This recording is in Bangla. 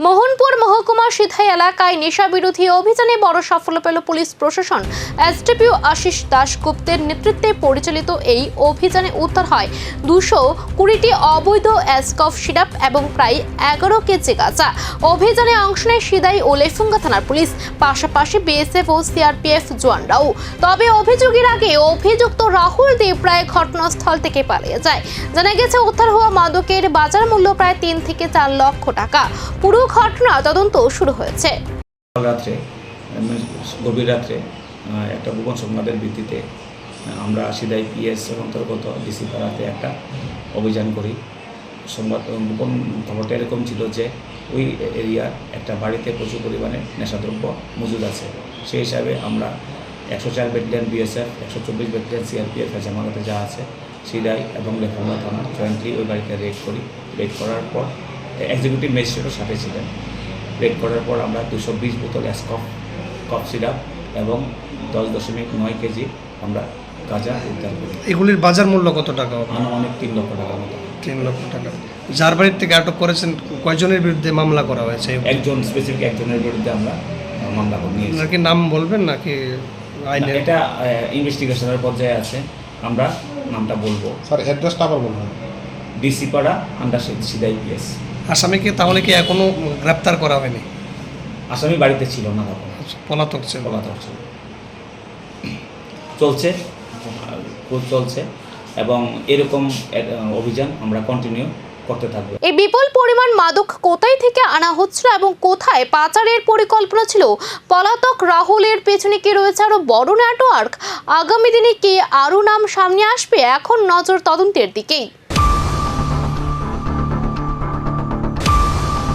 মোহনপুর মহকুমা সিধাই এলাকায় নেশা বিরোধী অভিযানে বড় সাফল্য পেল পুলিশ প্রশাসন। এসডিপিও আশিস দাশগুপ্তের নেতৃত্বে পরিচালিত এই অভিযানে উদ্ধার হয় 220টি অবৈধ এসকফ সিরাপ এবং প্রায় 11 কেজি গাঁজা। অভিযানে অংশ নেয় সিধাই ও লেফুঙ্গা থানার পুলিশ, পাশাপাশি বিএসএফ ও সিআরপিএফ জওয়ানরাও। তবে অভিযোগের আগে অভিযুক্ত রাহুল দে প্রায় ঘটনাস্থল থেকে পালিয়ে যায়। জানা গেছে, উদ্ধার হওয়া মাদকের বাজার মূল্য প্রায় 3 থেকে 4 লক্ষ টাকা। পুরো ঘটনা তদন্ত শুরু হয়েছে। গভীর রাত্রে একটা গোপন সংবাদের ভিত্তিতে আমরা সিধাই পিএস অন্তর্গত ডিসি পাড়াতে একটা অভিযান করি। গোপন খবরটা এরকম ছিল যে ওই এরিয়ার একটা বাড়িতে প্রচুর পরিমাণে নেশাদ্রব্য মজুদ আছে। সেই হিসাবে আমরা 104 ব্যাটালিয়ন বিএসএফ, 124 ব্যাটালিয়ন সিআরপিএফ জামালতে যা আছে সিধাই এবং লেফুঙ্গা থানা জয়েন্টলি ওই বাড়িতে রেড করি। রেড করার পর এক্সিকিউটিভ ম্যাজিস্ট্রেটও সাথে ছিলেন। রেড করার পর আমরা 220 বোতল কফ সিরাপ এবং 10.9 কেজি আমরা গাঁজা উদ্ধার করি। এগুলির বাজার মূল্য কত টাকা? অনেক 3 লক্ষ টাকার মতো। 3 লক্ষ টাকা। যার বাড়ির থেকে আটক করেছেন কয়জনের বিরুদ্ধে মামলা করা হয়েছে? একজন স্পেসিফিক একজনের বিরুদ্ধে আমরা মামলা নিয়েছি। নাকি নাম বলবেন নাকি আইনে? এটা ইনভেস্টিগেশনের পর্যায়ে আছে, আমরা নামটা বলবো। স্যার অ্যাড্রেসটা আবার বলুন। ডিসি পাড়া আন্ডার সিধাই পিএস। আসামিকে তাহলে কি এখনো গ্রেপ্তার করা হয়নি? আসামি বাড়িতে ছিল না, তখন পলাতক ছিল। চলছে এবং এরকম অভিযান আমরা কন্টিনিউ করতে থাকবো। এই বিপুল পরিমাণ মাদক কোথায় থেকে আনা হচ্ছিল এবং কোথায় পাচারের পরিকল্পনা ছিল? পলাতক রাহুলের পেছনে কি রয়েছে আরো বড় নেটওয়ার্ক? আগামী দিনে কি আরো নাম সামনে আসবে? এখন নজর তদন্তের দিকেই।